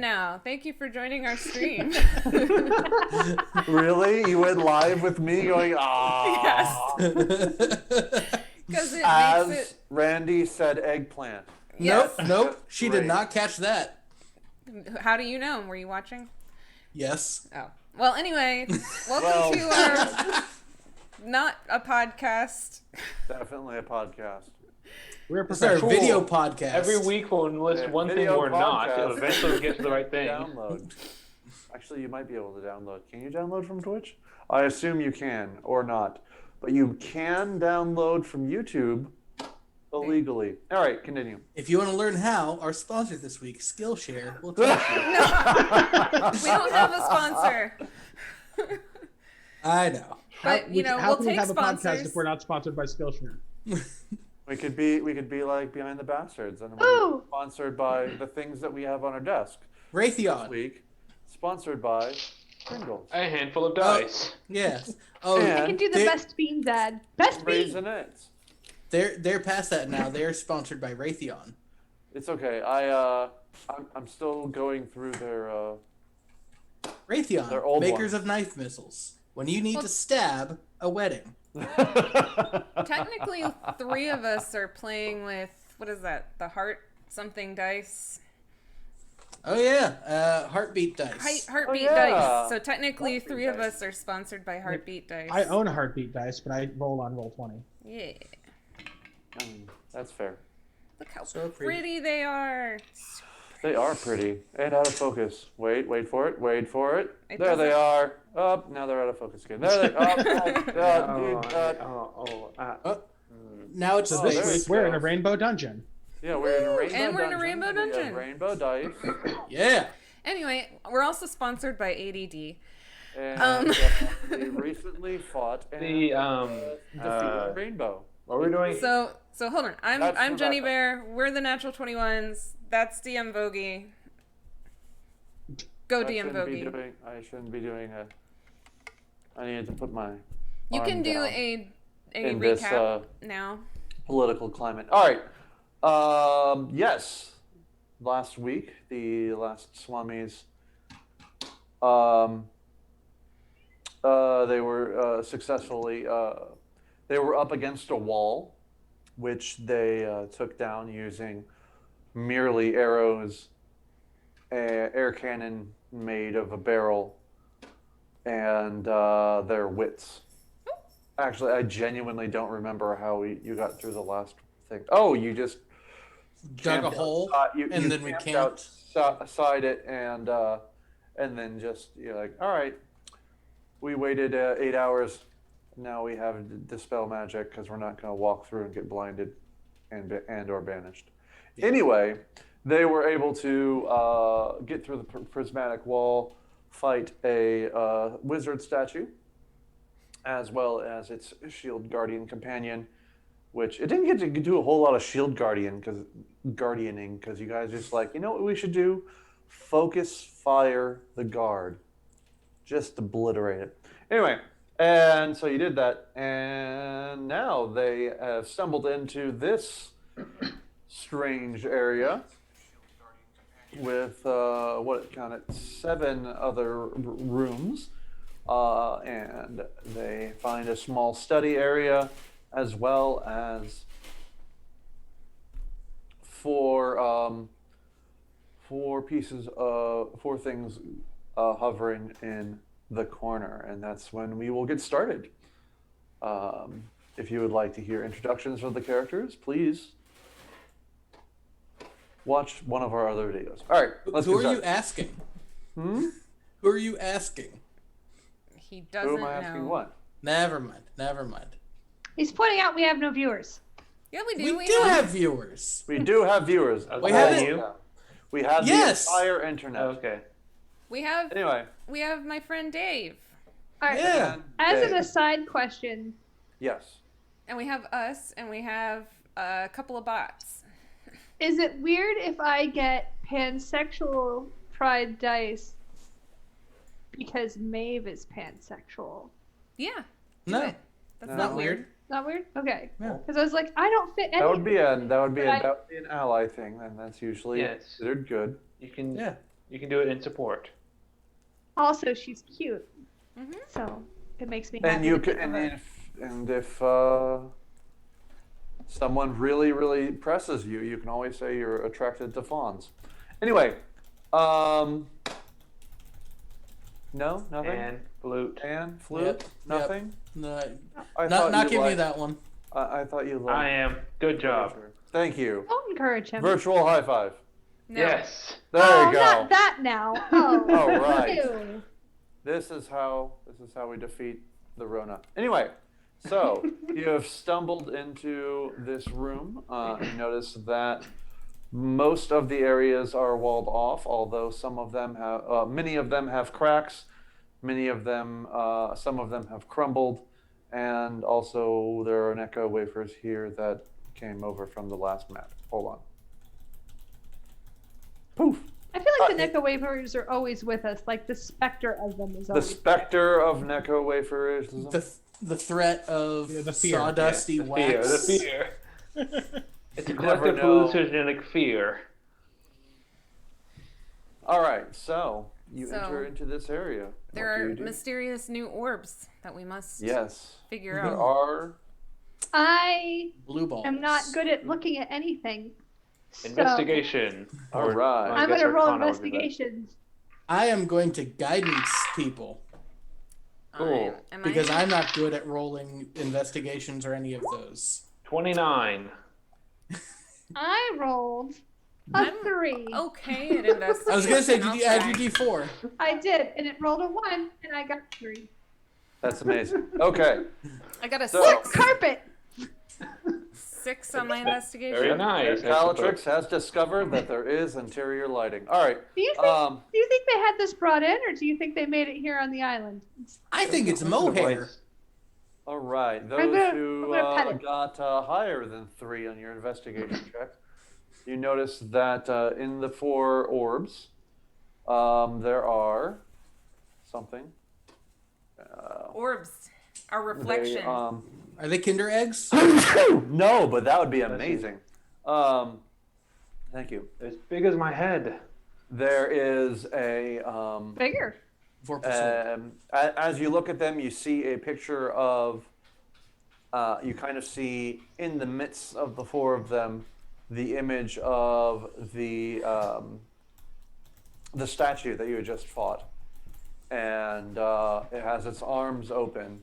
now. Thank you for joining our stream. Really? You went live with me going, ah. Yes. Because it As makes it... Randy said eggplant. Yes. Nope. She did Great. not catch that. How do you know? Were you watching? Yes. Oh. Well, anyway, welcome to our... Not a podcast. Definitely a podcast. We're a This is our professional video podcast. Every week we'll list one thing Video we're not. podcast. So eventually we'll get to the right thing. Download. Actually, you might be able to download. Can you download from Twitch? I assume you can, or not. But you can download from YouTube illegally. All right, continue. If you want to learn how, our sponsor this week, Skillshare, will teach you. We don't have a sponsor. I know. But, you know, how we'll can we take have a podcast sponsors. if we're not sponsored by Skillshare? We could be like Behind the Bastards, and we're sponsored by the things that we have on our desk. This Raytheon. week, sponsored by Pringles. A handful of dice. Yes. Oh, And- I can do the best beans ad. Best beans. Raisinets. they're past that now. They're sponsored by Raytheon. It's okay. I'm still going through their Raytheon, They're old makers ones. of knife missiles. When you need to stab a wedding. Technically, 3 of us are playing with, what is that? The heart something dice? Oh yeah, heartbeat dice. Heartbeat yeah. dice. So technically, Heartbeat 3 of dice. us are sponsored by Heartbeat Dice. I own a heartbeat dice, but I roll on Roll20. Yeah. That's fair. Look how So pretty. pretty. They are. They are pretty and out of focus. Wait for it. It There they doesn't- are. Up. Now they're out of focus again. There they are. Now it's So Oh, this there week it we're in a goes. rainbow dungeon. Yeah, we're in a Woo! rainbow And we're in a dungeon. rainbow We have dungeon. Rainbow dice. yeah. Anyway, we're also sponsored by ADD. And we recently fought and The, defeated Rainbow. What we're doing? So hold on. That's I'm the Jenny backup. Bear. We're the Natural 21s. That's DM Vogie. Go DM Vogie. I shouldn't be doing a. I needed to put my. You arm can do down a in recap this now. political climate. All right. Yes. Last week, the last Swamis. They were successfully. They were up against a wall, which they took down using merely arrows, air cannon made of a barrel, and their wits. Actually, I genuinely don't remember how you got through the last thing. Oh, you just Dug a camped hole, you and then we camped. outside it, and then just you're like, all right, we waited 8 hours. Now we have dispel magic because we're not going to walk through and get blinded and or banished. Anyway, they were able to get through the prismatic wall, fight a wizard statue, as well as its shield guardian companion, which it didn't get to do a whole lot of shield guardianing because you guys just like, you know what we should do? Focus fire the guard. Just obliterate it. Anyway, and so you did that, and now they have stumbled into this strange area with what counted 7 other rooms, and they find a small study area as well as four things hovering in the corner, and that's when we will get started. If you would like to hear introductions of the characters, please watch one of our other videos. All right, let's Who get are you started. asking? Hmm? Who are you asking? He doesn't Who am I asking know. what? Never mind. He's pointing out we have no viewers. Yeah, we do. We do have viewers. We do have viewers. We have you? We have Yes. the entire internet. Okay. We have Anyway. my friend Dave, All right. Yeah. As Dave. an aside question, Yes. and we have us, and we have a couple of bots. is it weird if I get pansexual pride dice because Maeve is pansexual? Yeah. do No. it. That's No. not weird. Not weird? Okay. Yeah. Because I was like, I don't fit any. That would be But I- an ally thing, and that's usually Yes. considered good. You can. Yeah. You can do it in support. Also, she's cute, Mhm. so it makes me happy And you to can, think of her. and if someone really, really presses you, you can always say you're attracted to fawns. Anyway, no, nothing. And flute. And flute, Yep, nothing. No, I not thought not you giving you liked- that one. I thought you liked. I am. Good job. Thank you. Don't encourage him. Virtual high five. No. Yes. There Oh, you go. not that now. Oh, All right. ew. This is how we defeat the Rona. Anyway, so you have stumbled into this room. You notice that most of the areas are walled off, although some of them have, many of them have cracks. Many of them, some of them have crumbled, and also there are echo wafers here that came over from the last map. Hold on. Poof. I feel like the Neko wafers are always with us. Like the specter of them is The always. specter of Neko wafers. The threat of Yeah, the fear. sawdusty The wax. fear. It's a You never collective know. hallucinogenic fear. All right, so you So, enter into this area. There What do are you do? mysterious new orbs that we must Yes, figure there out. are. I Blue balls. am not good at looking at anything. So Investigation. All right. I I'm guess gonna roll Arcana would be that. investigation. I am going to guidance people Cool. Am because I? I'm not good at rolling investigations or any of those. 29. I rolled a I'm 3. Okay at investigation. I was gonna say, did I'll you add try. your D4? I did, and it rolled a 1, and I got 3. That's amazing. Okay, I got a So- Look, 6. carpet. 6 on my investigation. Very nice. Calatrix has discovered that there is interior lighting. All right. Do you think they had this brought in, or do you think they made it here on the island? I think it's mohair. All right. I'm Those gonna who pet it. got higher than 3 on your investigation check, you notice that in the 4 orbs, there are something. Orbs are They, reflection. Are they Kinder eggs? no, but that would be amazing. Thank you. As big as my head. There is a Bigger. 4%. as you look at them, you see a picture of. You kind of see in the midst of the 4 of them, the image of the statue that you had just fought, and it has its arms open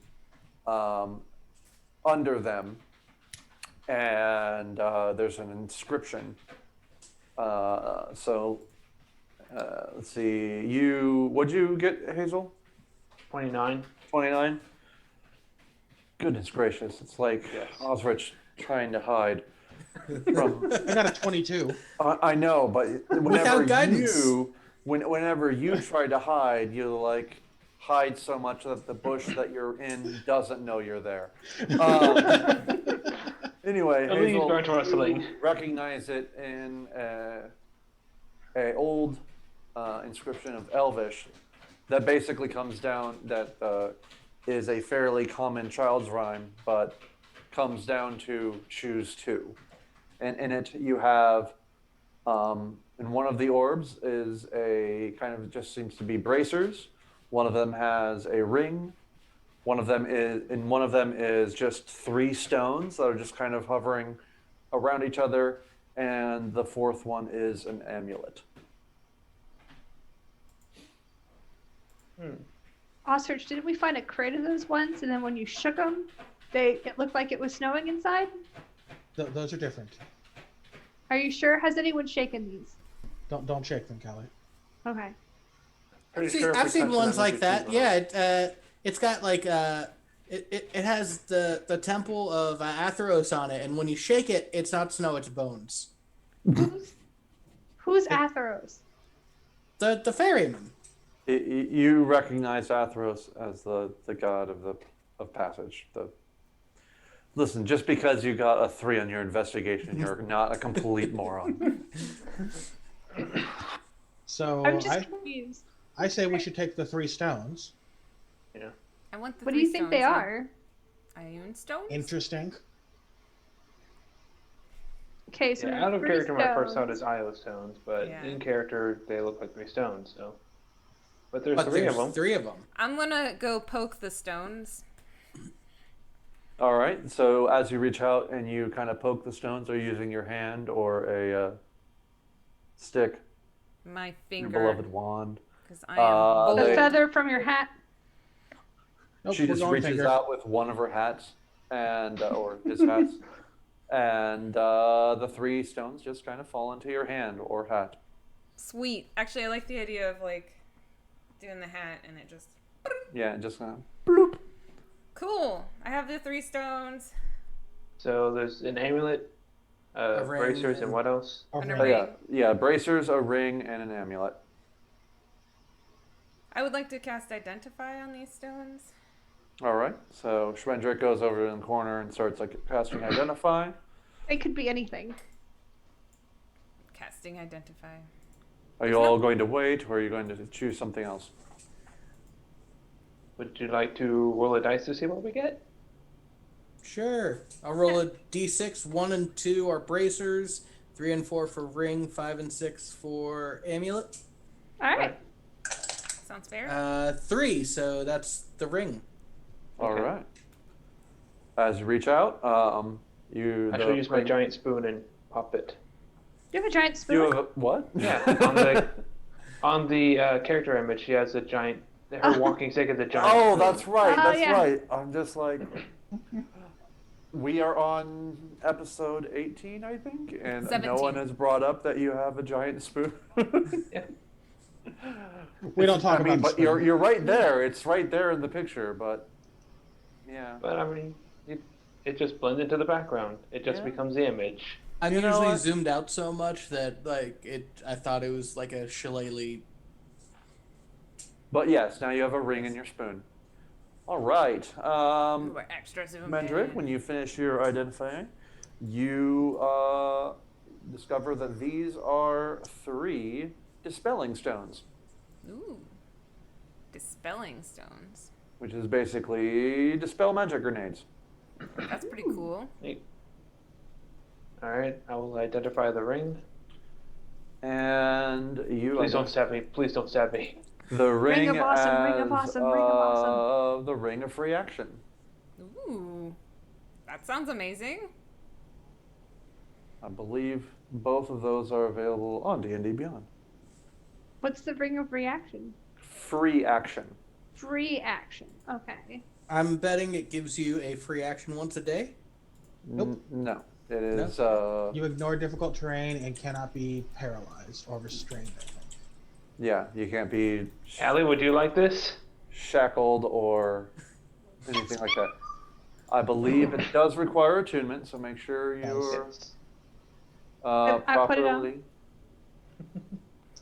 under them, and there's an inscription. Let's see. What'd you get, Hazel? 29. 29? Goodness gracious. It's like Yes. Osrich trying to hide from. I got a 22. I know, but whenever Without guidance. whenever you try to hide, you like hide so much that the bush that you're in doesn't know you're there. Anyway, At least Hazel, aren't wrestling. you recognize it in a old inscription of Elvish that basically comes down that is a fairly common child's rhyme, but comes down to choose 2. And in it you have, in one of the orbs is a kind of just seems to be bracers. One of them has a ring. One of them is just 3 stones that are just kind of hovering around each other, and the 4th one is an amulet. Ostrich, didn't we find a crate of those ones, and then when you shook them, it looked like it was snowing inside? Those are different. Are you sure? Has anyone shaken these? Don't shake them, Callie. Okay. I've seen ones like that. Yeah, it's got like it has the temple of Atheros on it, and when you shake it, it's not snow, it's bones. Who's Atheros? The ferryman. You recognize Athros as the god of passage. Listen, just because you got a 3 on your investigation, you're not a complete moron. So I'm just confused. I say we should take the 3 stones. I want the What do 3 you think they stones. are? Iron stones? Interesting. Okay, so Yeah, there's out of 3 character, my first thought stones. is IO stones, but Yeah. in character, they look like 3 stones. So, but there's But 3 there's of them. 3 of them. I'm gonna go poke the stones. All right. So as you reach out and you kind of poke the stones, are you using your hand or a stick, My your finger. beloved wand? Because I am The bold. They- feather from your hat. Nope, She we're just going reaches finger. out with one of her hats and or his hats, and the 3 stones just kind of fall into your hand or hat. Sweet. Actually, I like the idea of like doing the hat and it just. Yeah, just bloop. Cool. I have the 3 stones. So there's an amulet, A ring, bracers, and and- what else? Over And a Oh here. ring. yeah, bracers, a ring, and an amulet. I would like to cast Identify on these stones. All right. So Schwendrick goes over in the corner and starts like casting Identify. It could be anything. Casting Identify. Are you all going to wait, or are you going to choose something else? Would you like to roll a dice to see what we get? Sure. I'll roll a d6. 1 and 2 are bracers. 3 and 4 for ring. 5 and 6 for amulet. All right. Sounds fair. 3, so that's the ring. All Okay. right. As you reach out, you. I the should use my ring- giant spoon and pop it. Do you have a giant spoon? You have a, what? Yeah, on the character image, she has a giant. Her walking stick is a giant. Oh, spoon. that's right. Oh, That's yeah. right. I'm just like. We are on episode 18, I think, and no 17. one has brought up that you have a giant spoon. Yeah. We don't talk I mean, about but spoon. you're right there. It's right there in the picture, but yeah. But I mean, it just blends into the background. It just Yeah. becomes the image. I'm You know usually what? zoomed out so much that I thought it was like a shillelagh. But yes, now you have a ring in your spoon. All right. We're extra zoomed Mendrick, in. when you finish your identifying, you discover that these are 3 dispelling stones, Ooh. Dispelling stones. which is basically dispel magic grenades. That's pretty cool. Neat. All right, I will identify the ring. And you Please don't stab me. Please don't stab me. the ring, Ring of awesome, as ring of awesome, ring of awesome. the ring of free action. Ooh. That sounds amazing. I believe both of those are available on D&D Beyond. What's the ring of reaction? Free action. Free action. Okay. I'm betting it gives you a free action once a day. Nope. No, it is. You ignore difficult terrain and cannot be paralyzed or restrained, I think. Yeah, you can't be Allie, would you like this? shackled or anything like that. I believe it does require attunement, so make sure you're Yes. I put it on. properly.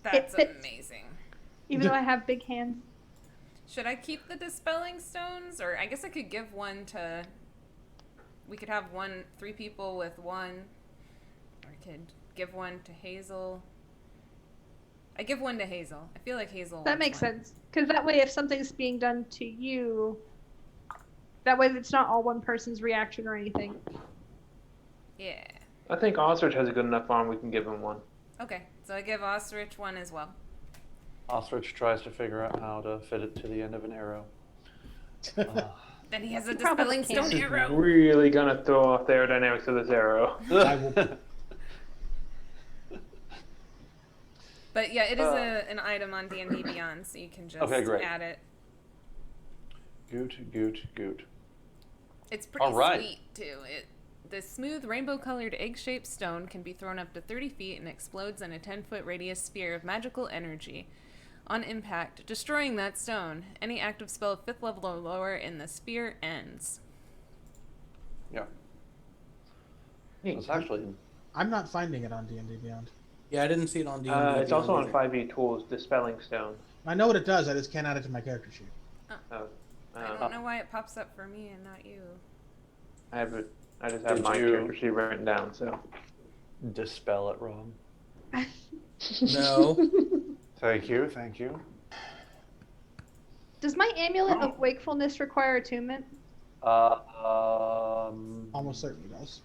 That's fits. amazing. Even though I have big hands. Should I keep the dispelling stones? Or I guess I could give one to. We could have 3 people with one. Or I could give one to Hazel. I give one to Hazel. I feel like Hazel. That wants makes one. sense. Because that way, if something's being done to you, that way it's not all one person's reaction or anything. Yeah. I think Ostrich has a good enough arm. We can give him one. Okay, so I give Ostrich one as well. Ostrich tries to figure out how to fit it to the end of an arrow. Then he has a Probably dispelling can't. stone arrow. Really gonna throw off the aerodynamics of this arrow. I will, But yeah, it is an item on D&D Beyond, so you can just Okay, great. add it. Goot. It's pretty All right. sweet too. The smooth rainbow-colored egg-shaped stone can be thrown up to 30 feet and explodes in a 10-foot radius sphere of magical energy. On impact, destroying that stone, any active spell of 5th level or lower in the sphere ends. Yeah, Neat. it's actually I'm not finding it on D&D Beyond. Yeah, I didn't see it on D&D. It's also on either. 5e Tools, Dispelling Stone. I know what it does. I just can't add it to my character sheet. Oh, I don't know why it pops up for me and not you. I have it. I just have Did my you- character sheet written down. So dispel it, Rob. No. Thank you. Does my amulet of wakefulness require attunement? Almost certainly does.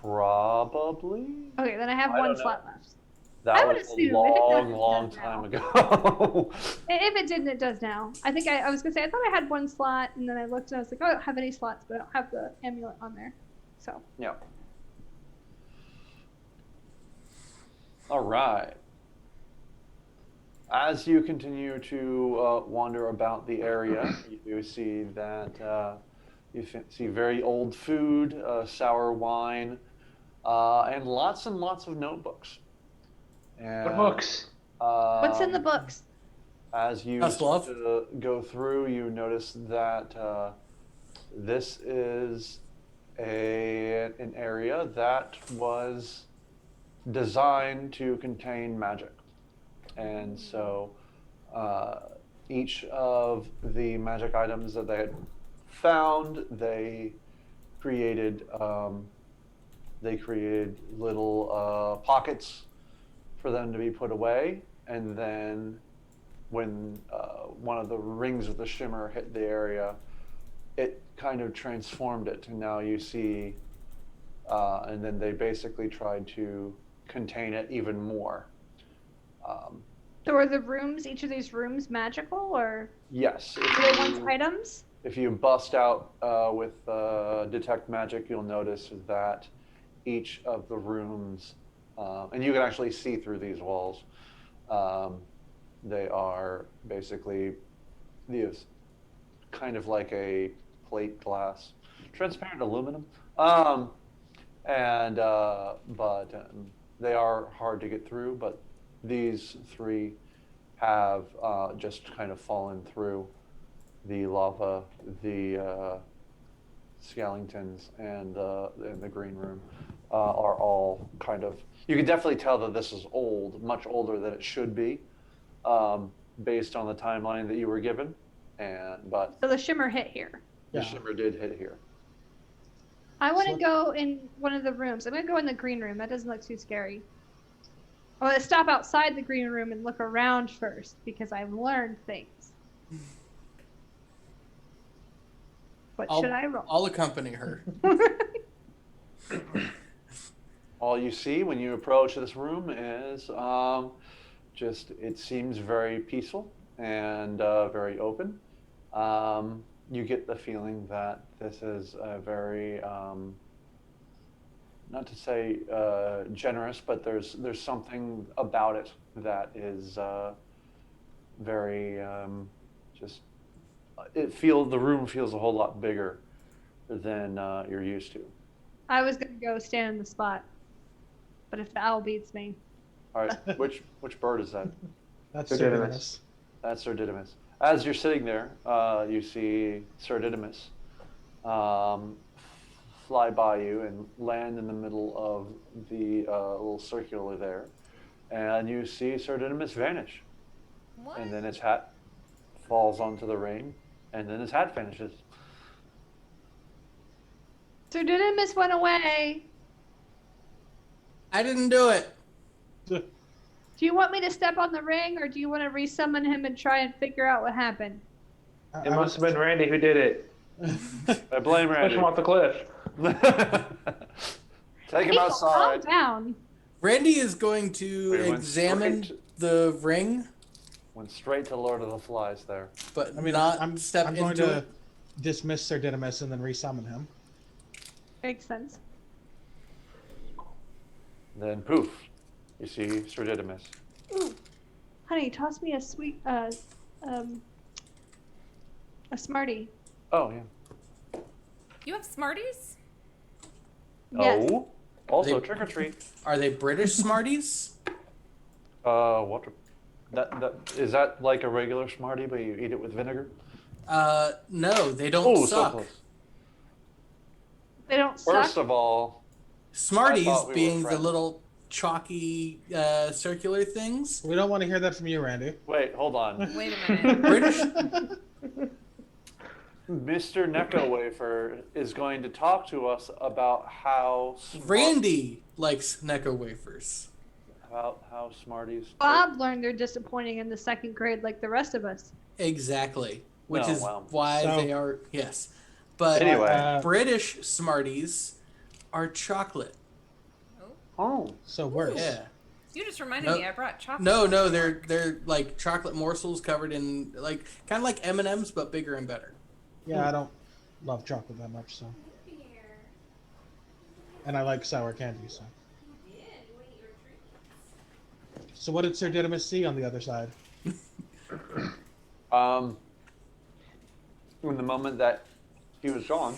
Probably. Okay, then I have I one don't know. slot left. That I would was a assume if it long, does, it long does time now. ago. If it didn't, it does now. I think I was gonna say I thought I had one slot, and then I looked and I was like, oh, I don't have any slots, but I don't have the amulet on there. So Yeah. All right. As you continue to wander about the area, you see that see very old food, sour wine, and lots of notebooks. And, What books? what's in the books? As you That's start love. to go through, you notice that this is an area that was designed to contain magic. And so each of the magic items that they had found, they created little pockets for them to be put away. And then when one of the rings of the shimmer hit the area, it kind of transformed it. And now you see, and then they basically tried to contain it even more. So are the rooms, each of these rooms, magical, or Yes. are they one's items? If you bust out with detect magic, you'll notice that each of the rooms, and you can actually see through these walls, they are basically these kind of like a plate glass, transparent aluminum, and but they are hard to get through. But these three have just kind of fallen through the lava, the skeletons, and the green room are all kind of. You can definitely tell that this is old, much older than it should be, based on the timeline that you were given. But So the shimmer hit here. the Yeah. shimmer did hit here. I want to So- go in one of the rooms. I'm gonna go in the green room. That doesn't look too scary. I want to stop outside the green room and look around first because I've learned things. What should I roll? I'll accompany her. All you see when you approach this room is just it seems very peaceful and very open. You get the feeling that this is a very not to say generous, but there's something about it that is very just the room feels a whole lot bigger than you're used to. I was gonna go stand in the spot, but if the owl beats me, All right, which bird is that? That's Sir Sir Didymus. Didymus. That's Sir Didymus. As you're sitting there, you see Sir Didymus fly by you and land in the middle of the little circular there, and you see Sir Didymus vanish, What? and then his hat falls onto the ring, and then his hat vanishes. Sir Didymus went away. I didn't do it. Do you want me to step on the ring, or do you want to resummon him and try and figure out what happened? It must have been Randy who did it. I blame Push Randy. him off the cliff. Take him Calm outside. down. Randy is going to Wait, went examine straight- the ring, Went straight to Lord of the Flies there. but I mean, not I'm step going into to it. dismiss Sir Didymus and then resummon him. Makes sense. Then poof, you see Sir Didymus. Ooh, honey, toss me a sweet, a Smartie. Oh yeah. You have Smarties? Yes. Oh. Also They- trick or treat. Are they British Smarties? What? That is that like a regular Smartie, but you eat it with vinegar? No, they don't Oh, so suck. close. They don't First suck. of all, Smarties I thought we were being the friends. little chalky circular things. We don't want to hear that from you, Randy. wait, hold on. Wait a minute. British. Mr. Necco Wafer is going to talk to us about how Randy likes Necco wafers. about how Smarties. Bob learned they're disappointing in the second grade, like the rest of us. Exactly. Which No, is wow. why So- they are, yes. But Anyway. British Smarties are chocolate. Oh. So worse. Yeah. You just reminded me I brought chocolate. No, they're like chocolate morsels covered in like kind of like M&Ms but bigger and better. Yeah, I don't love chocolate that much, so. And I like sour candy, so. So what did Sir Didymus see on the other side? In the moment that he was gone,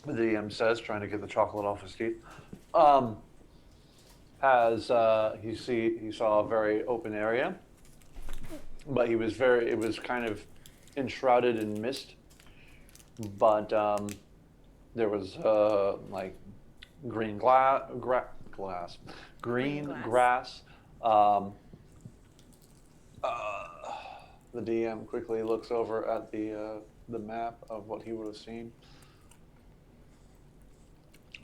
the DM says, trying to get the chocolate off his teeth, he saw a very open area, but it was kind of enshrouded in mist, but there was like green grass. The DM quickly looks over at the map of what he would have seen.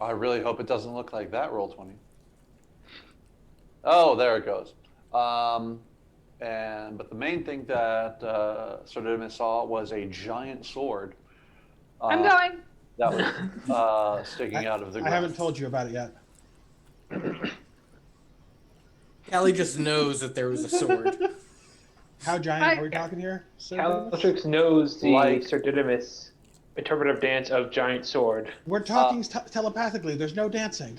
I really hope it doesn't look like that, roll 20. Oh, there it goes. But the main thing that Sir Didymus saw was a giant sword. I'm going. That was sticking out of the ground. I haven't told you about it yet. Callie just knows that there was a sword. How giant are we talking here, Sir Didymus? Caltrix knows the Sir Didymus interpretive dance of giant sword. We're talking telepathically. There's no dancing.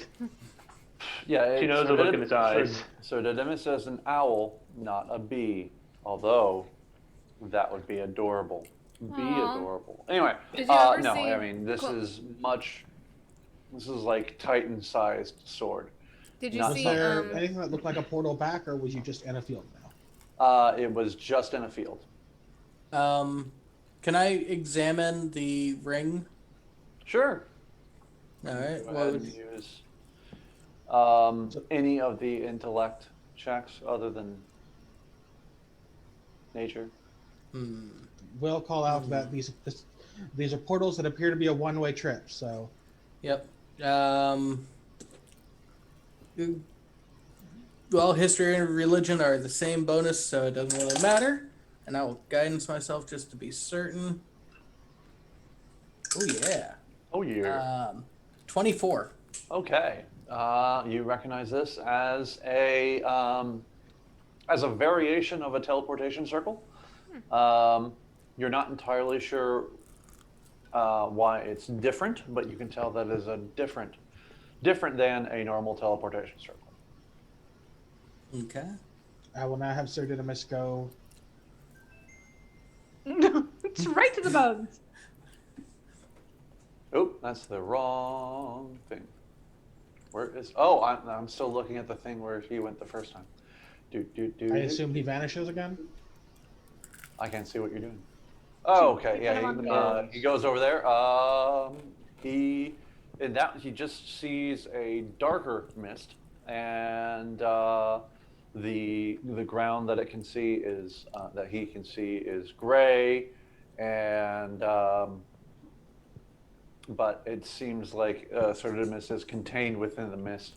Yeah, She knows the look in his eyes. Sir Didymus is an owl, not a bee. Although, that would be adorable. Be adorable. Anyway, Did you ever no, see I mean, this is like Titan-sized sword. Did you Not Was see? there anything that looked like a portal back, or was you just in a field now? It was just in a field. Can I examine the ring? Sure. All right. Go ahead and use any of the intellect checks other than nature. We'll call out that these are portals that appear to be a one-way trip. So. Yep. Well, history and religion are the same bonus, so it doesn't really matter. And I will guidance myself just to be certain. Oh yeah. Oh yeah. 24. Okay. You recognize this as a variation of a teleportation circle. You're not entirely sure why it's different, but you can tell that it is a different than a normal teleportation circle. Okay. I will now have Sir Didymus go. It's right to the bones. Oh, that's the wrong thing. Where is? Oh, I'm still looking at the thing where he went the first time. I assume he vanishes again. I can't see what you're doing. Oh, okay. Yeah, he goes over there. He just sees a darker mist, and the ground that he can see is gray, and but it seems like Sir Didymus is contained within the mist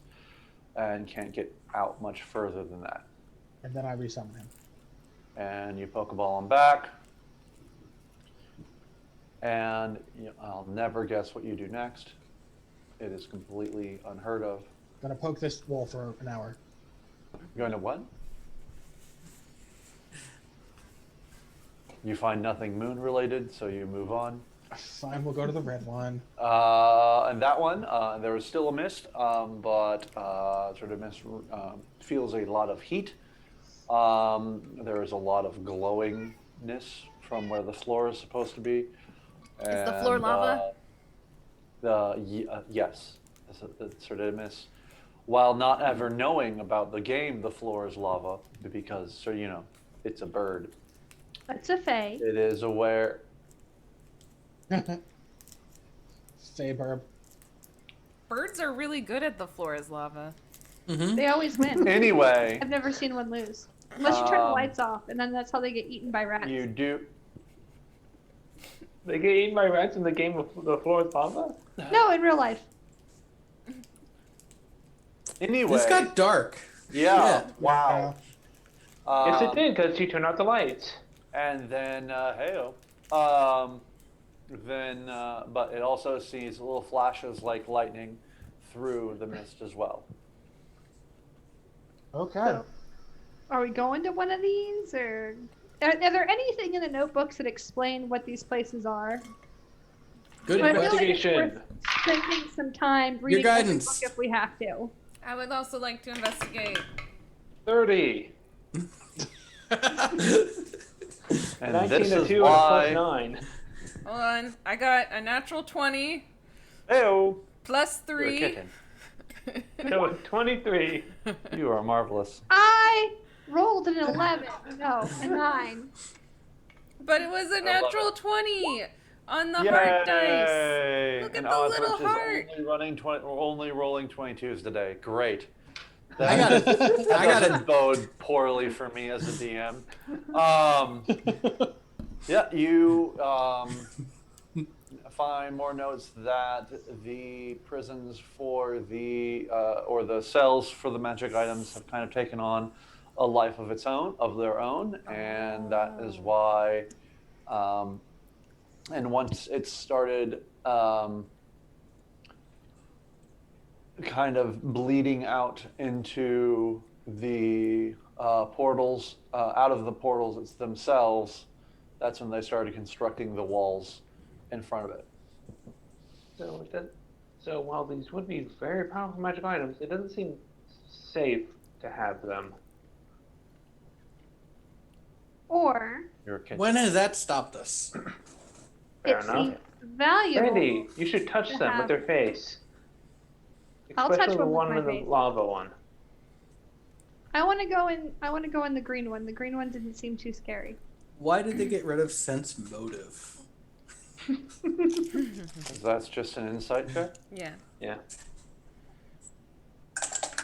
and can't get out much further than that. And then I resummon him. And you Pokeball him back. And I'll never guess what you do next. It is completely unheard of. Gonna poke this wall for an hour. You're going to what? You find nothing moon related, so you move on. Fine, we'll go to the red one. And that one, there is still a mist, but sort of mist feels a lot of heat. There is a lot of glowingness from where the floor is supposed to be. Is the floor lava? Yes. It's sort of mist. While not ever knowing about the game, the floor is lava because, it's a bird. That's a fae. It is aware. Faberb. Birds are really good at the floor is lava. Mm-hmm. They always win. Anyway. I've never seen one lose. Unless you turn the lights off, and then that's how they get eaten by rats. You do. They get eaten by rats in the game of the floor is lava? No, in real life. Anyway. This got dark. Yeah. Wow. Yes, it did, because you turned out the lights. And then, but it also sees little flashes like lightning through the mist as well. Okay. So, are we going to one of these, or are there anything in the notebooks that explain what these places are? Good I feel like it's Investigation. worth spending some time reading every book guidance. if we have to. I would also like to investigate. 30. And 19 this to is 2 and a why. plus 9. Hold on. I got a natural 20 Heyo, plus you're a 3. kitten. So 23. You are marvelous. I rolled an 11. No, a 9. But it was a love natural 20 on the heart dice. Yay! Look at And the little Oswich heart. is only rolling 22s today. Great. I got it. I got Doesn't it. bode poorly for me as a DM. Yeah, you find more notes that the prisons for the or the cells for the magic items have kind of taken on a life of their own, and that is why. And once it started kind of bleeding out into the portals, out of the portals themselves, that's when they started constructing the walls in front of it. So while these would be very powerful magic items, it doesn't seem safe to have them. Or You're a kid. When has that stopped us? Fair it enough. seems valuable. Randy, you should touch to them with have- their face. I'll touch Especially the one with one my in the face. lava one. I want to go in. I want to go in the green one. The green one didn't seem too scary. Why did they get rid of sense motive? That's just an insight check. Yeah. Yeah.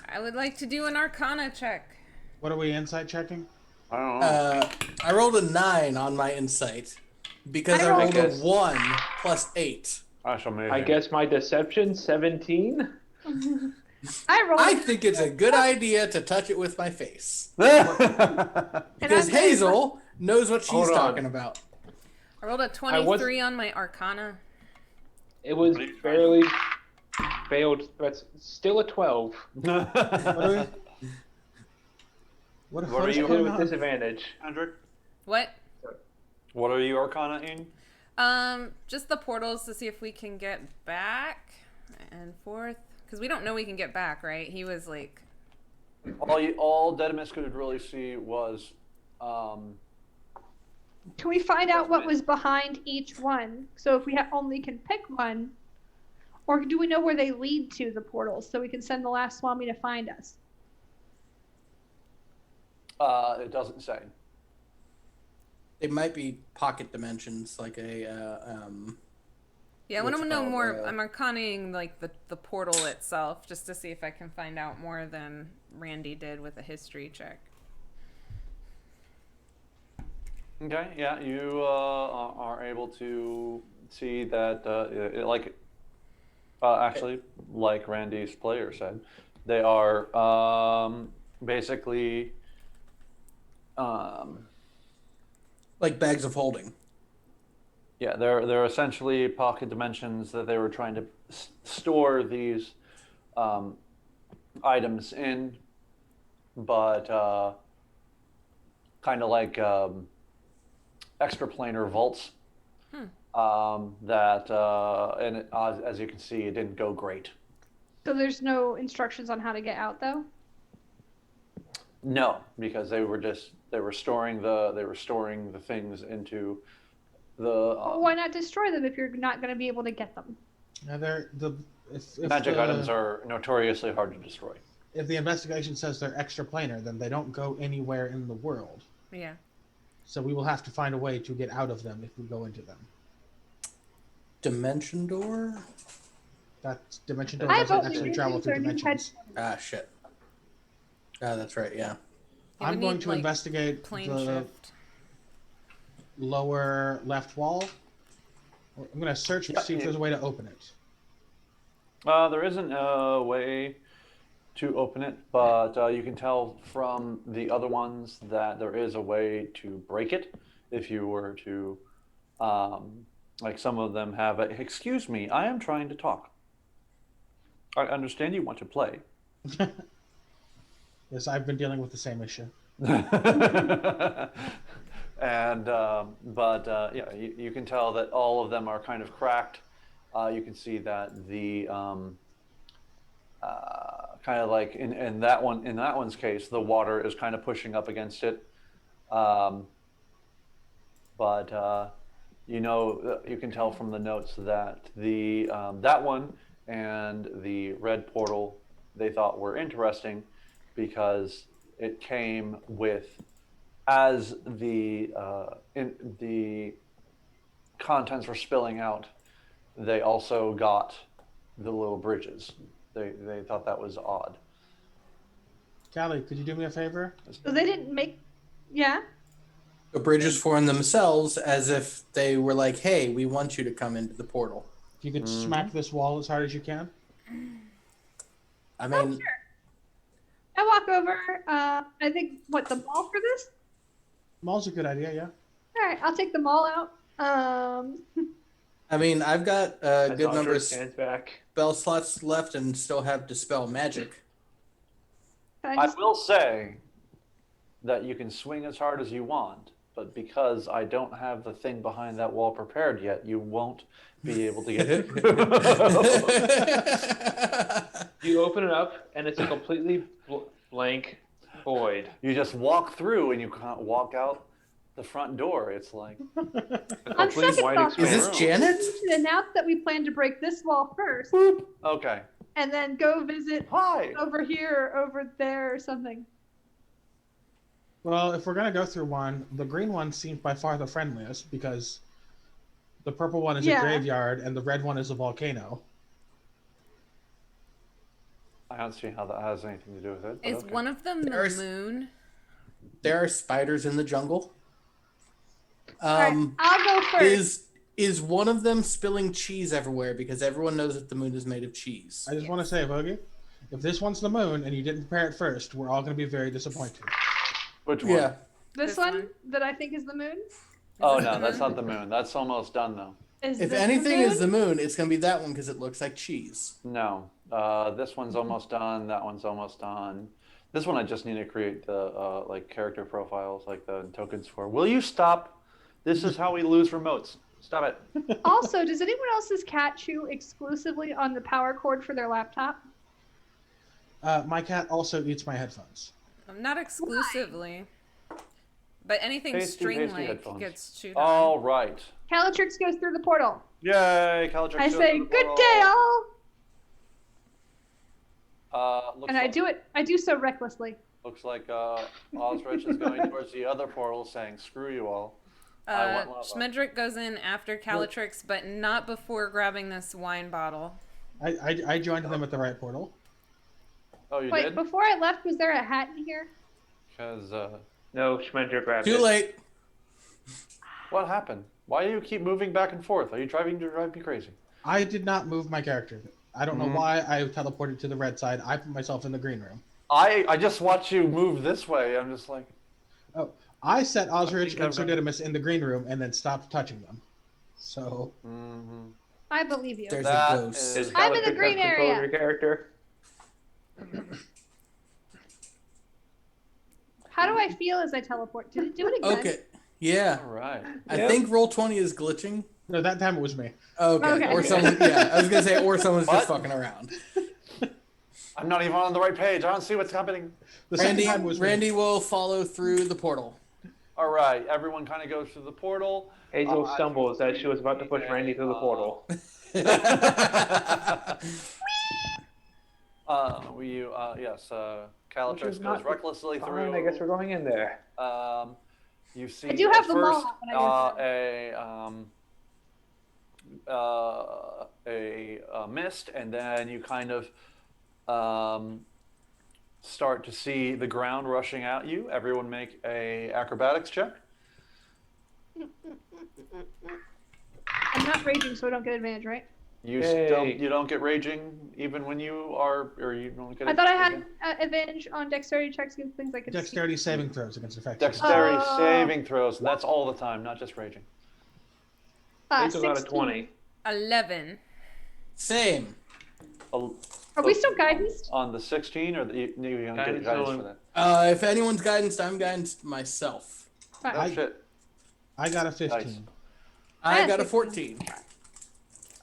I would like to do an Arcana check. What are we insight checking? I don't know. I rolled a 9 on my insight because I I rolled a rolled- 1 plus 8. I shall move. I guess my deception 17. I rolled. I think it's a good idea to touch it with my face and because I'm Hazel knows what she's Hold on. talking about. I rolled a 23 on my Arcana. It was What are you barely failed, but still a 12. What are we? What What are is you Hit going with on? disadvantage. Andrew, What? what are you Arcana in? Just the portals to see if we can get back and forth. Because we don't know we can get back, right? He was like, All Dedimus could really see was Can we find out what was behind each one? So if we only can pick one, or do we know where they lead to, the portals, so we can send the last Swami to find us? it doesn't say. It might be pocket dimensions, like a. yeah, I want to What's know called, more. I'm Arcanaing like the portal itself, just to see if I can find out more than Randy did with a history check. Okay, yeah, you are able to see that, actually, like Randy's player said, they are basically, like bags of holding. yeah, they're essentially pocket dimensions that they were trying to store these items in, but kind of like extraplanar vaults. As you can see, it didn't go great. So there's no instructions on how to get out, though. No, because they were storing the things into the Well, why not destroy them if you're not going to be able to get them? Now, if magic the, items are notoriously hard to destroy. If the investigation says they're extraplanar, then they don't go anywhere in the world. Yeah. So we will have to find a way to get out of them if we go into them. Dimension door? That dimension door I've doesn't only actually used travel through learning dimensions. Ah, shit. Ah, that's right, yeah. You I'm would going need, to like, investigate Plane the shift. lower left wall. I'm going to search to see if there's a way to open it. There isn't a way to open it, but you can tell from the other ones that there is a way to break it if you were to, like some of them have a, excuse me, I am trying to talk. I understand you want to play. Yes, I've been dealing with the same issue. And yeah, you can tell that all of them are kind of cracked. You can see that the kind of like in that one's case, the water is kind of pushing up against it. You can tell from the notes that the that one and the red portal they thought were interesting because it came with, as the contents were spilling out, they also got the little bridges. They thought that was odd. Callie, could you do me a favor? So they didn't make. Yeah. The bridges form themselves as if they were like, "Hey, we want you to come into the portal." If you could smack this wall as hard as you can. I mean, Sure. I walk over. I think the mall for this. Mall's a good idea, yeah. All right, I'll take the mall out. I mean, I've got As good Audra numbers stands back. spell slots left and still have dispel magic. Can I just- will say that you can swing as hard as you want, but because I don't have the thing behind that wall prepared yet, you won't be able to get it. You open it up, and it's a completely blank void. You just walk through and you can't walk out the front door. It's like A On complete second white thought, Is expanse. this Janet? we should announce that we plan to break this wall first, okay. and then go visit Hi. over here, or over there, or something. Well, if we're going to go through one, the green one seems by far the friendliest because the purple one is a Yeah. graveyard and the red one is a volcano. I don't see how that has anything to do with it. but Is okay. one of them the There's- moon? There are spiders in the jungle. All right, I'll go first. Is one of them spilling cheese everywhere because everyone knows that the moon is made of cheese? I just want to say, Boogie, if this one's the moon and you didn't prepare it first, we're all going to be very disappointed. Which one? Yeah. This This one one? that I think is the moon. Oh Is it no, the that's moon? not the moon. That's almost done though. Is If this anything the is the moon, it's going to be that one because it looks like cheese. No. This one's almost done. That one's almost done. This one I just need to create the like character profiles, like the tokens for. Will you stop? This is how we lose remotes. Stop it. Also, does anyone else's cat chew exclusively on the power cord for their laptop? My cat also eats my headphones. Not exclusively. But anything Pasty string-like headphones. gets chewed All on. right. Calatrix goes through the portal. Yay, Calatrix. I goes say, through the "Good portal." day, all," Looks and I like, do it. I do so recklessly. Looks like Osrich is going towards the other portal, saying, "Screw you all." I want lava. Schmedrick goes in after Calatrix, but not before grabbing this wine bottle. I joined them at the right portal. Oh, you Wait, did? before I left, was there a hat in here? Because No, Schmender grabbed Too it. late. what happened? Why do you keep moving back and forth? Are you driving to drive me crazy? I did not move my character. I don't know why I teleported to the red side. I put myself in the green room. I just watch you move this way. I'm just like, Oh, I set Osrich think and I've Sir Didymus in the green room and then stopped touching them. So I believe you. There's That a ghost. is- I'm in the Calatrix green have control of area. your character. How do I feel as I teleport? Did it do it again? Okay. Yeah. all right. I Yep. think roll 20 is glitching. no, that time it was me. Okay. Okay. Or someone. Yeah. I was gonna say, or someone's just What? fucking around. I'm not even on the right page. I don't see what's happening. The second Randy. time was me. Randy will follow through the portal. All right, everyone kind of goes through the portal. Hazel I stumbles think as she was about to push Randy through the portal. Yes, Which Calatrix is goes not recklessly Fine, through. I guess we're going in there. You see I do have at them all first, when I a mist, and then you kind of start to see the ground rushing at you. Everyone make a acrobatics check. I'm not raging, so I don't get advantage, right? You Yay. you don't get raging even when you are, or you don't get. I thought I had advantage on dexterity checks against things I could see. Dexterity saving throws against effects. Dexterity Oh. saving throws. That's all the time, not just raging. Hazel got a 16. 20. 11. Same. Are we still guidance? On the 16, or you going to get Guidance guidance on- for that? If anyone's guidance, I'm guidance myself. Right. Oh, shit. I got a Nice. 15. I had got a 16. 14.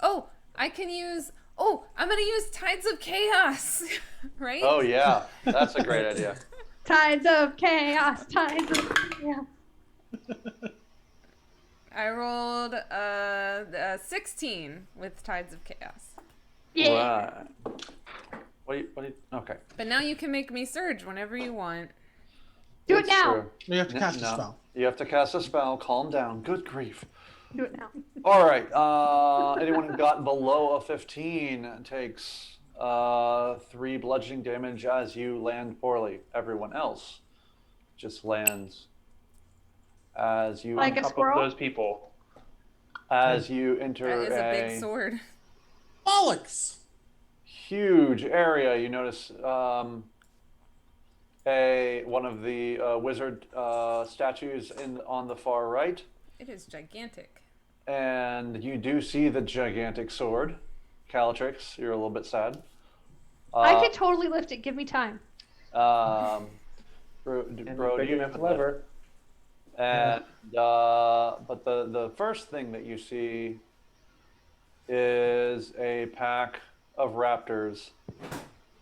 Oh, I can use. Oh, I'm gonna use Tides of Chaos, right? Oh, yeah. That's a great idea. Tides of chaos. Tides of chaos. I rolled a 16 with Tides of Chaos. Yeah. Right. Okay. But now you can make me surge whenever you want. Do it It's now. true. You have to cast a No. spell. You have to cast a spell. Calm down. Good grief. Do it now. All right. Anyone who got below a 15 takes 3 bludgeoning damage as you land poorly. Everyone else just lands as you Like a Top of squirrel? those people. as you enter That is a big sword. Bollocks! huge area. You notice one of the wizard statues on the far right, It is gigantic. and you do see the gigantic sword. Calatrix, you're a little bit sad. I can totally lift it. Give me time. Bro, And bro, big you enough lever. And but the first thing that you see is a pack of raptors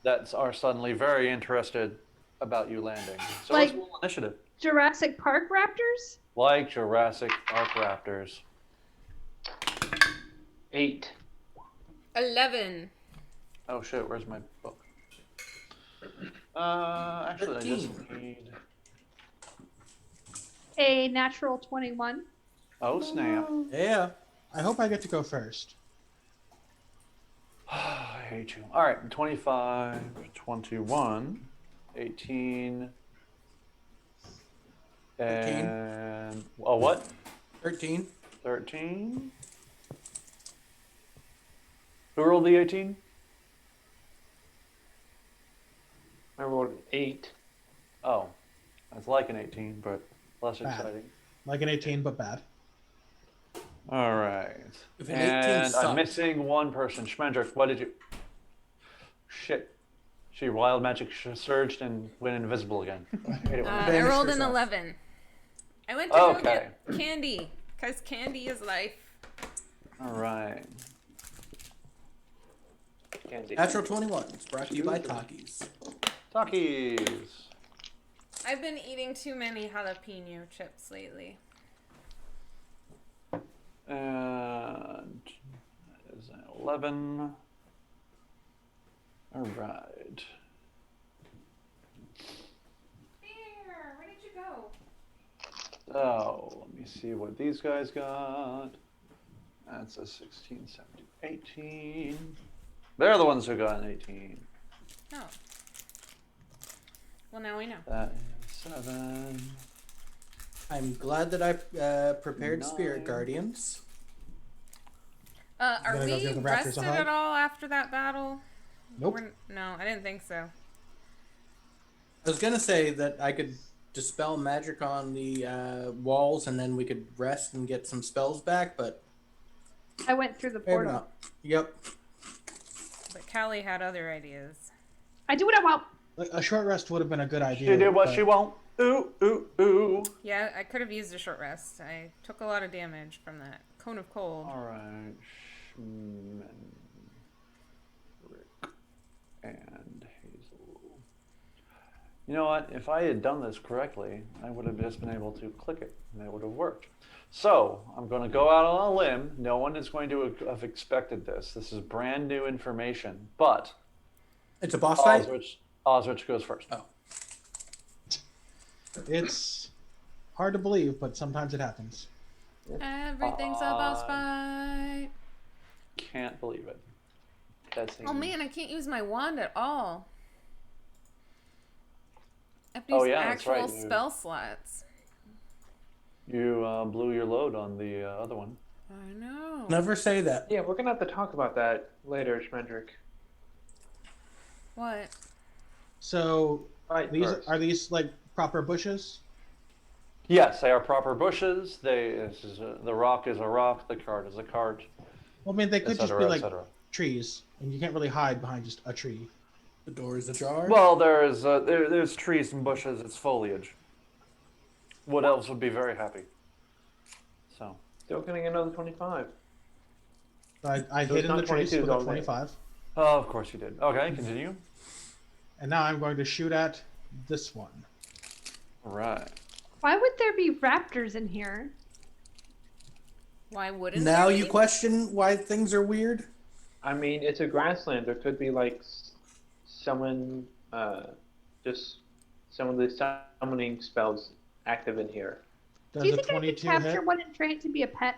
that are suddenly very interested about you landing. So Like- let's roll initiative. Jurassic Park raptors? Like Jurassic Park raptors. 8. 11. Oh shit, where's my book? Actually, I just 13. need. A natural 21. Oh snap! Yeah. I hope I get to go first. I hate you. All right, 25, 21, 18, 13. and oh, what? 13. 13. Who rolled the 18? I rolled an 8. Oh, it's like an 18, but less Bad. exciting. Like an 18, but bad. All right. If an 18 And sucked. I'm missing one person. Schmendrick, what did you? Shit. She wild magic surged and went invisible again. I hate it when I Banish rolled an herself. 11. I went to go Okay. get candy, because candy is life. All right. Candy. Natural 21. It's brought to you by Takis. Takis. I've been eating too many jalapeno chips lately. And that is an 11. All right. Bear, where did you go? So let me see what these guys got. That's a 16, 17, 18. They're the ones who got an 18. Oh. Well, now we know. That is 7. I'm glad that I prepared Spirit 9. Guardians. Are gonna go we give the raptors a rested hug? at all after that battle? Nope. No, I didn't think so. I was gonna say that I could dispel magic on the walls, and then we could rest and get some spells back. But I went through the maybe portal. not. Yep. But Callie had other ideas. I do what I want. Like, a short rest would have been a good idea. She did what but she won't. Ooh, ooh, ooh. Yeah, I could have used a short rest. I took a lot of damage from that cone of cold. All right. Schmendrick and Hazel. You know what? If I had done this correctly, I would have just been able to click it, and it would have worked. So I'm going to go out on a limb. No one is going to have expected this. This is brand new information. But It's a boss fight. Osrich goes first. Oh. It's hard to believe, but sometimes it happens. Everything's a boss fight. Can't believe it. That's Oh man, I can't use my wand at all. I have to Oh, use yeah, that's actual right, spell slots. You blew your load on the other one. I know. Never say that. Yeah, we're gonna have to talk about that later, Schmendrick. What? So Fight these first. are these like proper bushes? Yes, they are proper bushes. The rock is a rock. The cart is a cart, Well, I mean, they could just etc., be like etc. trees. and you can't really hide behind just a tree. The door is ajar. Well, there's trees and bushes. It's foliage. Wood elves would be very happy. So. Still getting another 25. I So hid it's in the not trees 22 with a all day. 25. Oh, of course you did. Okay, continue. And now I'm going to shoot at this one. Right. Why would there be raptors in here? Why wouldn't Now there you be? question why things are weird? I mean, it's a grassland. There could be like someone, just some of the summoning spells active in here. Does Do you a think I could 22 capture hit? one and train it to be a pet?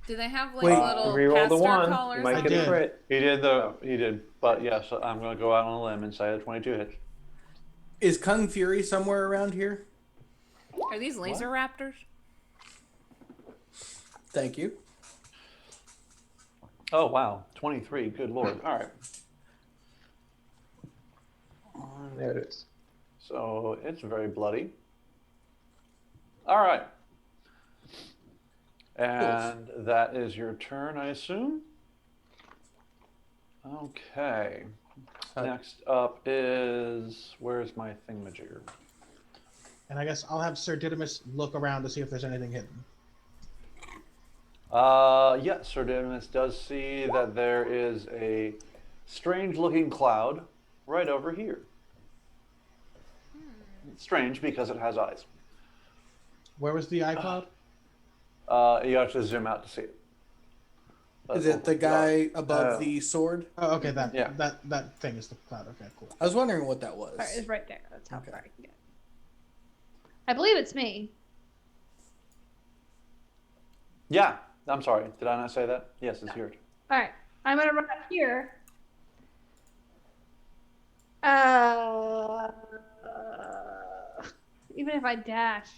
Do they have like Wait. little Reroll the pastor one. You collars? might I get did. a crit. He did though. He did. But yes, I'm going to go out on a limb and say a 22 hits. Is Kung Fury somewhere around here? Are these laser raptors? Thank you. Oh wow, 23. Good lord. All right. There it is. So it's very bloody. All right. And that is your turn, I assume? Okay. Next up is, where's my thingamajigger? And I guess I'll have Sir Didymus look around to see if there's anything hidden. Yes, Sir Didymus does see that there is a strange-looking cloud right over here. It's strange because it has eyes. Where was the iCloud? You have to zoom out to see it. Is it the guy above the sword? Oh, okay, that Yeah. that thing is the cloud. Okay, cool. I was wondering what that was. Alright, it's right there. That's how Okay. far I can get. I believe it's me. Yeah, I'm sorry. Did I not say that? Yes, it's yours. Alright, I'm gonna run up here. Even if I dash.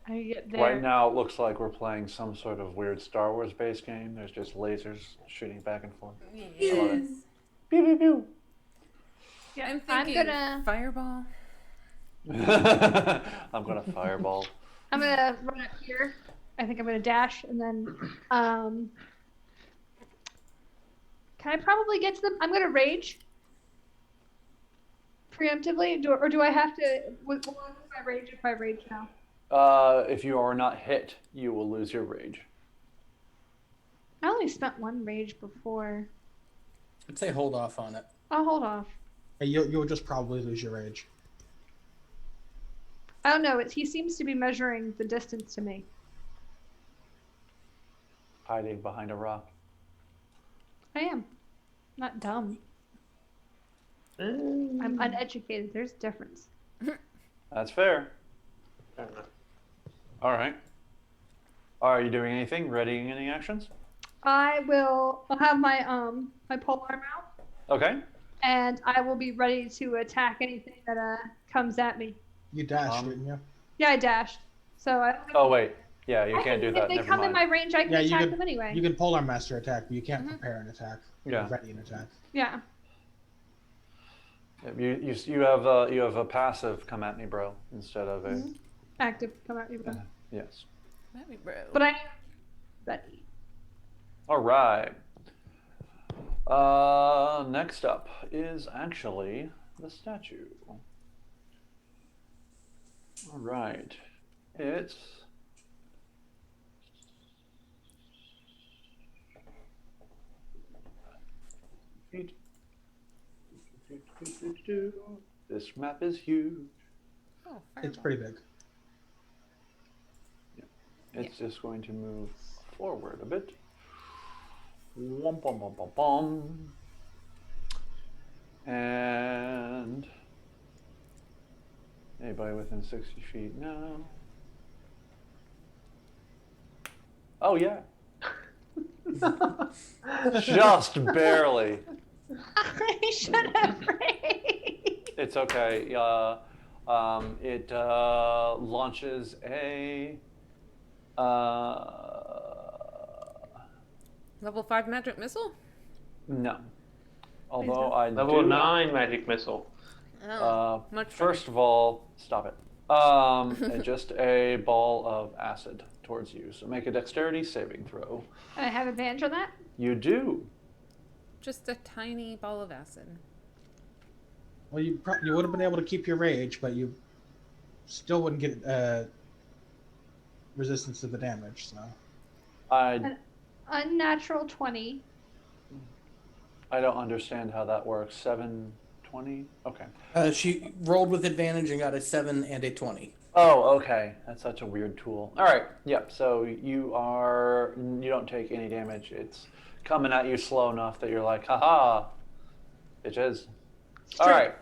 I get there. Right now, it looks like we're playing some sort of weird Star Wars based game. There's just lasers shooting back and forth. Yes. Pew, pew, pew. Yeah, I'm I'm thinking gonna fireball. I'm gonna fireball. run up here. I think I'm gonna dash and then can I probably get to them? I'm gonna rage preemptively, or do I have to? What is my rage if I rage now? If you are not hit, you will lose your rage. I only spent one rage before. I'd say hold off on it. I'll hold off. Hey, you'll just probably lose your rage. I don't know. He seems to be measuring the distance to me. Hiding behind a rock. I am not dumb. I'm uneducated. There's a difference. That's fair. Fair enough. All right. Are you doing anything? Readying any actions? I'll have my my polearm out, Okay. and I will be ready to attack anything that comes at me. You dashed, didn't you? Yeah, I dashed. So I don't Oh wait. Yeah, you I can't do can- that. If they Never come in mind. my range, I can Yeah, you attack could- them anyway. You can polearm master attack, but you can't prepare an attack. Yeah. Ready an attack. Yeah. You have a passive come at me, bro, instead of a Active. Come at me. yes. Maybe, bro. But I ready. All right. Next up is actually the statue. All right. It's feet. This map is huge. Oh, It's fireball. pretty big. It's just going to move forward a bit. Wom, bum, bum, bum, bum. And anybody within 60 feet now? Oh yeah, just barely. I should have prayed. It's okay. It launches a Level 5 magic missile? no. Although I Level do, 9 magic missile. Oh, much better. First of all, stop it. Just a ball of acid towards you. So make a dexterity saving throw. I have advantage on that. You do. Just a tiny ball of acid. Well, you would have been able to keep your rage, but you still wouldn't get resistance to the damage. So I Unnatural 20. don't understand how that works. 720? Okay. She rolled with advantage and got a 7 and a 20. Oh, okay. That's such a weird tool. All right. Yep. So you don't take any damage. It's coming at you slow enough that you're like, haha, bitches. All right.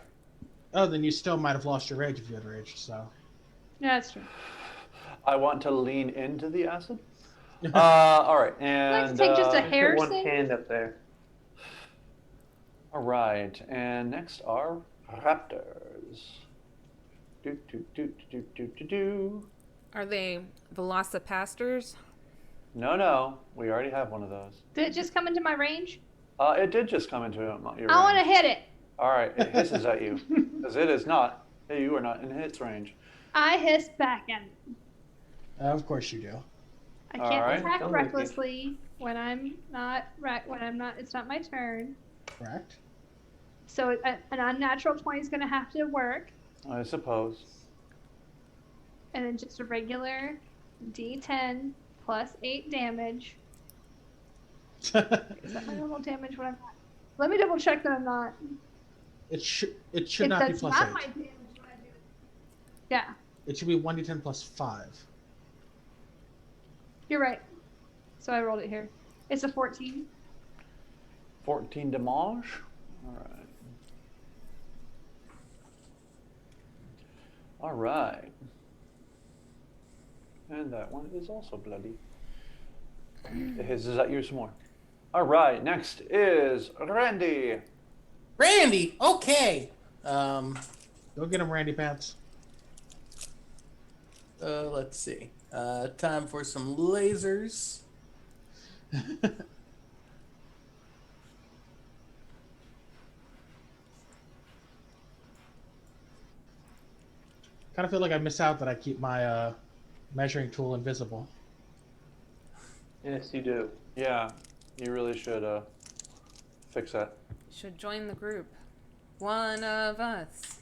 Oh, then you still might have lost your rage if you had rage. So Yeah, that's true. I want to lean into the acid. All right. And I'd like to take just a hair Put one sing. hand up there. all right. And next are raptors. Do do do do do do do. Are they velocipastors? No. We already have one of those. Did it just come into my range? It did just come into your I range. want to hit it. All right. It hisses at you because it is not. Hey, you are not in its range. I hiss back at it. of course you do. I All can't right. attack Don't make me- recklessly when I'm not it's not my turn. Correct. So an unnatural 20 is going to have to work, I suppose. and then just a regular D10 plus 8 damage. Is that my normal damage when I'm not? Let me double check that I'm not. It should If not be that's plus not 8. my damage when I do it. Yeah, It should be 1d10 plus 5. you're right. So I rolled it here. It's a 14. 14 damage. All right. All right. And that one is also bloody. It hisses at you some more. All right. Next is Randy. Randy, okay. Go get him, Randy Pants. Let's see. Time for some lasers. Kind of feel like I miss out that I keep my measuring tool invisible. Yes, you do. Yeah, you really should fix that. Should join the group. One of us.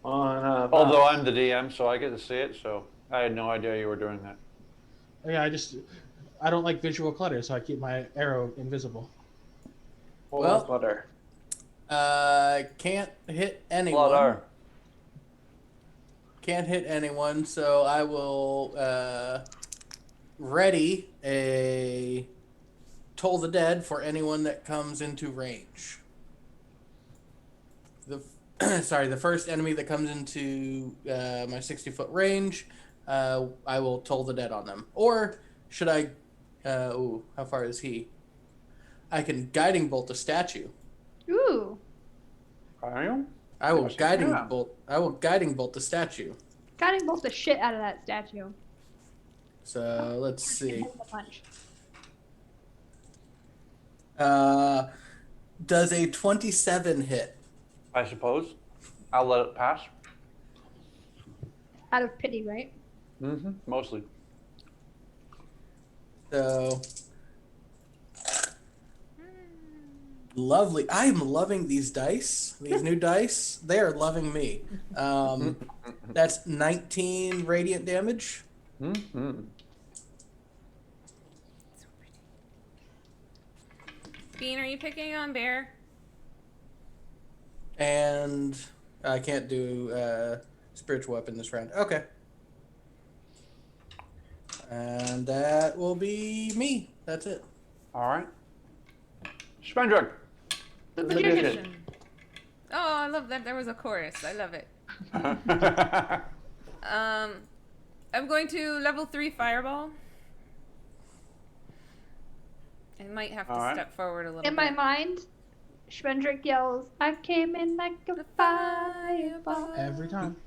Although I'm the DM, so I get to see it, so I had no idea you were doing that. Yeah, I don't like visual clutter, so I keep my arrow invisible. Well- Clutter. Can't hit anyone. Blood Can't hit anyone, so I will ready a Toll the Dead for anyone that comes into range. The first enemy that comes into my 60-foot range, I will Toll the Dead on them. Or should I? How far is he? I can Guiding Bolt the statue. Ooh, Are you? I will Yes, you Guiding can. Bolt. I will Guiding Bolt the statue. guiding bolt the shit out of that statue. So let's see. Hold the punch. Does a 27 hit? I suppose. I'll let it pass. Out of pity, right? Mm-hmm. Mostly. So lovely. I am loving these dice. These new dice. They are loving me. That's 19 radiant damage. Mm-hmm. Bean, are you picking on Bear? And I can't do spiritual weapon this round. Okay. And that will be me. That's it. All right. Spendrick. The magician. magician. Oh, I love that. There was a chorus. I love it. I'm going to level 3 fireball. I might have to All right. step forward a little In bit. my mind, Schwendrick yells, "I came in like a fireball." Every time.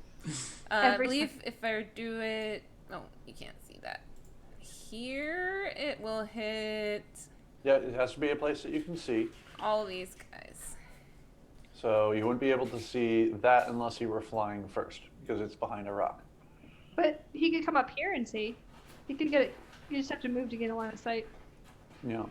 I every believe if I do it, oh, you can't see that. Here, it will hit Yeah, it has to be a place that you can see. all these guys. So you wouldn't be able to see that unless you were flying first, because it's behind a rock. But he could come up here and see. You can get it. You just have to move to get a line of sight. Yeah.